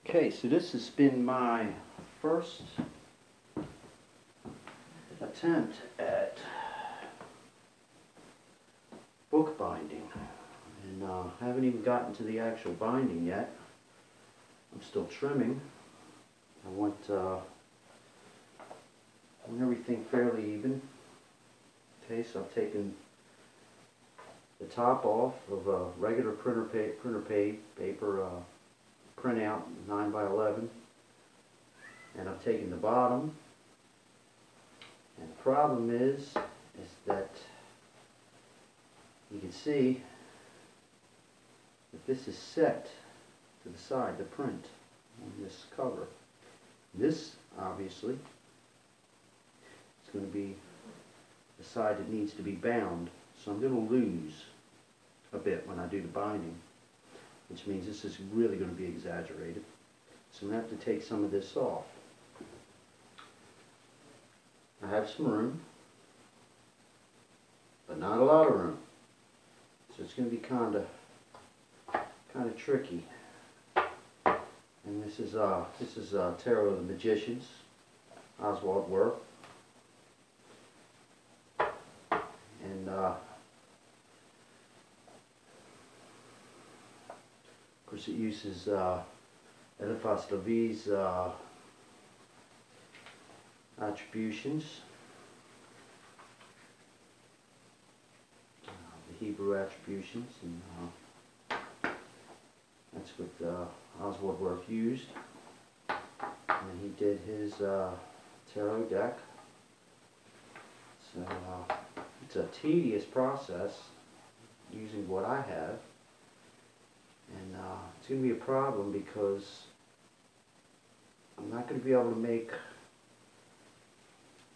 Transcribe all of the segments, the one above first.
Okay, so this has been my first attempt at book binding, and I haven't even gotten to the actual binding yet. I'm still trimming. I want everything fairly even. Okay, so I've taken the top off of a regular printer paper printout 9x11, and I've taken the bottom, and the problem is that you can see that this is set to the side, the print on this cover. This obviously is going to be the side that needs to be bound, so I'm going to lose a bit when I do the binding, which means this is really going to be exaggerated. So I'm going to have to take some of this off. I have some room, but not a lot of room. So it's going to be kind of tricky. And this is Tarot of the Magicians, Oswald Wirth. And of course it uses Eliphas Levi's attributions, the Hebrew attributions, and that's what Oswald Wirth used. And he did his tarot deck. So it's a tedious process using what I have, and it's going to be a problem because I'm not going to be able to make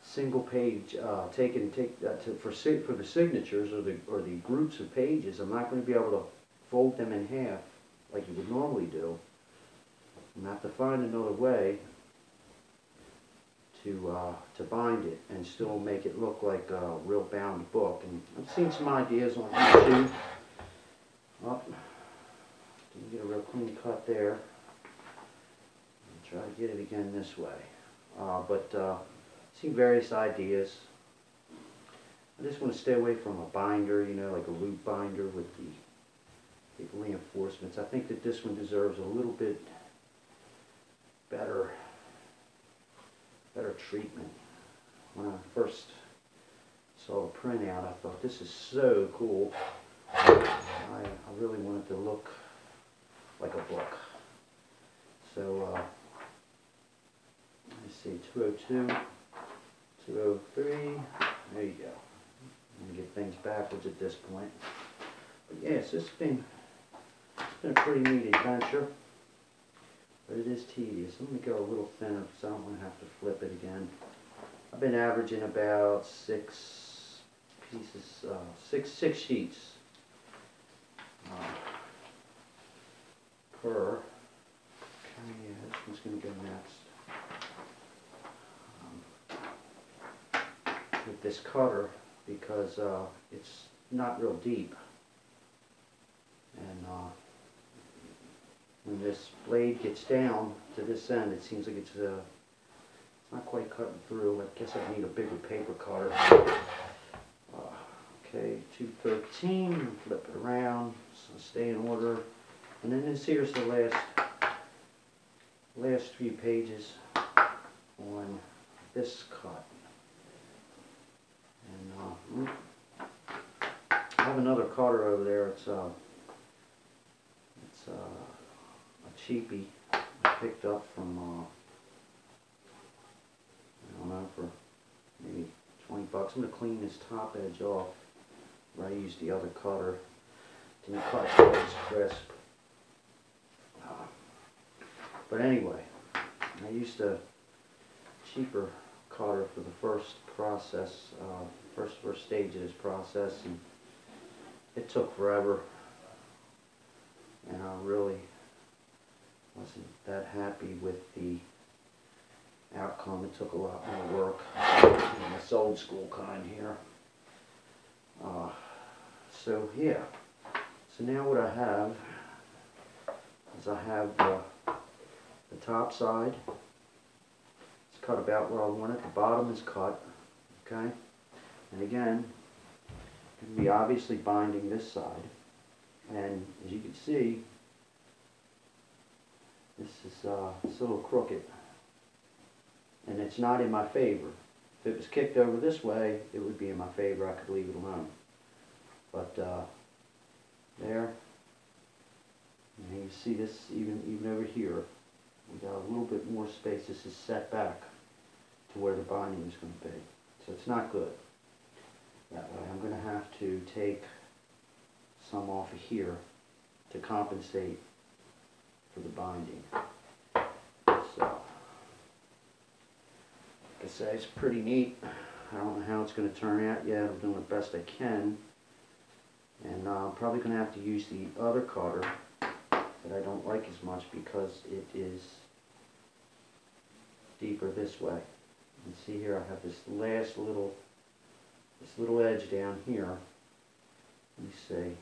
single page for the signatures or the groups of pages. I'm not going to be able to fold them in half like you would normally do. I'm going to have to find another way to bind it and still make it look like a real bound book. And I've seen some ideas on YouTube. Oh, didn't get a real clean cut there. I'll try to get it again this way. But see various ideas. I just want to stay away from a binder, you know, like a loop binder with the big reinforcements. I think that this one deserves a little bit better treatment. When I first saw the printout, I thought, this is so cool. I really wanted to look like a book. So let's see, 202, 203, there you go. I'm going to get things backwards at this point. But yes, it's been a pretty neat adventure. But it is tedious. I'm going to go a little thinner because I don't want to have to flip it again. I've been averaging about 6 pieces, six sheets per. Okay, yeah, this one's going to go next. With this cutter, because it's not real deep. And when this blade gets down to this end, it seems like it's not quite cutting through. I guess I need a bigger paper cutter. Okay, 213, flip it around, so stay in order. And then here's the last 3 pages on this cut. And I have another cutter over there. It's a cheapie I picked up from I don't know, for maybe 20 bucks. I'm going to clean this top edge off where I used the other cutter. Didn't cut those crisp. But anyway, I used a cheaper cutter for the first process, first stage of this process, and it took forever, and I really wasn't that happy with the outcome. It took a lot more work. This old school kind here. So yeah. So now what I have is I have top side. It's cut about where I want it. The bottom is cut. Okay? And again, I'm going to be obviously binding this side. And as you can see, this is it's a little crooked. And it's not in my favor. If it was kicked over this way, it would be in my favor. I could leave it alone. But there, and you see this even over here. We got a little bit more space. This is set back to where the binding is going to be. So it's not good. That way I'm going to have to take some off of here to compensate for the binding. So, like I say, it's pretty neat. I don't know how it's going to turn out yet. I'm doing the best I can. And I'm probably going to have to use the other cutter that I don't like as much because it is deeper this way. And see here, I have this last little edge down here. Let me see.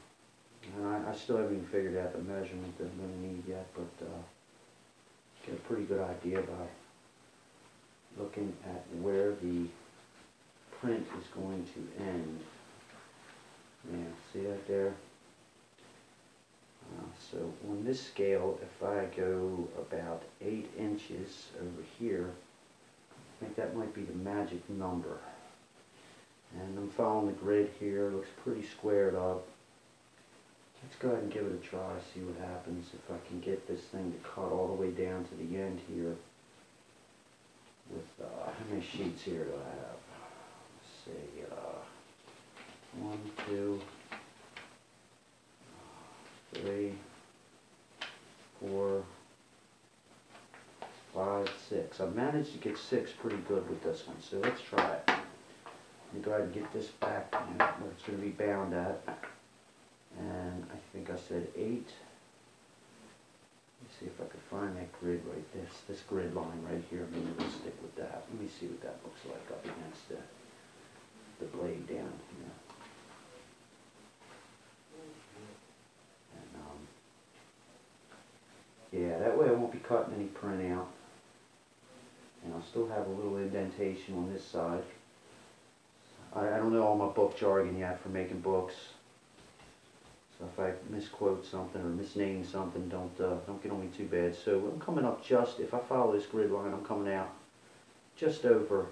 And I still haven't even figured out the measurement that I'm going to need yet, but get a pretty good idea by looking at where the print is going to end. Yeah, see that there? So on this scale, if I go about 8 inches over here, I think that might be the magic number. And I'm following the grid here. It looks pretty squared up. Let's go ahead and give it a try, see what happens if I can get this thing to cut all the way down to the end here. With how many sheets here do I have? Let's see, 1, 2, 3, 4, 5, 6. I've managed to get 6 pretty good with this one, so let's try it. Let me go ahead and get this back where it's going to be bound at. And I think I said 8. Let me see if I could find that grid right there. This grid line right here. Maybe we'll stick with that. Let me see what that looks like up against the blade down here. And yeah, that way I won't be cutting any print out. And I'll still have a little indentation on this side. I don't know all my book jargon yet for making books. So if I misquote something or misname something, don't get on me too bad. So I'm coming up just, if I follow this grid line, I'm coming out just over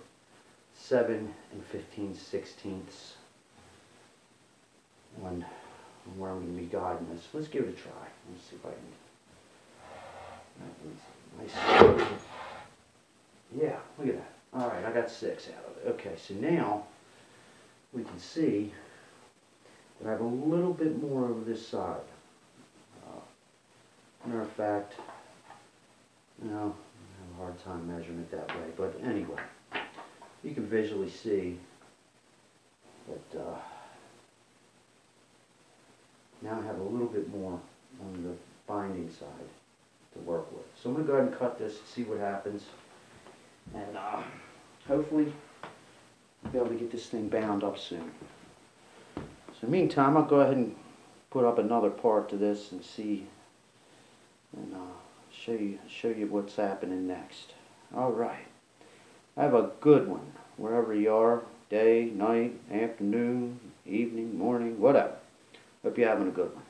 7 15/16 on where I'm going to be guiding this. Let's give it a try. Let's see if I can. Nice. Yeah, look at that. All right, I got 6 out of it. Okay, so now we can see I have a little bit more over this side. Matter of fact, you know, I have a hard time measuring it that way. But anyway, you can visually see that now I have a little bit more on the binding side to work with. So I'm going to go ahead and cut this and see what happens. And hopefully I'll be able to get this thing bound up soon. So meantime, I'll go ahead and put up another part to this and see, and show you what's happening next. All right, have a good one wherever you are, day, night, afternoon, evening, morning, whatever. Hope you're having a good one.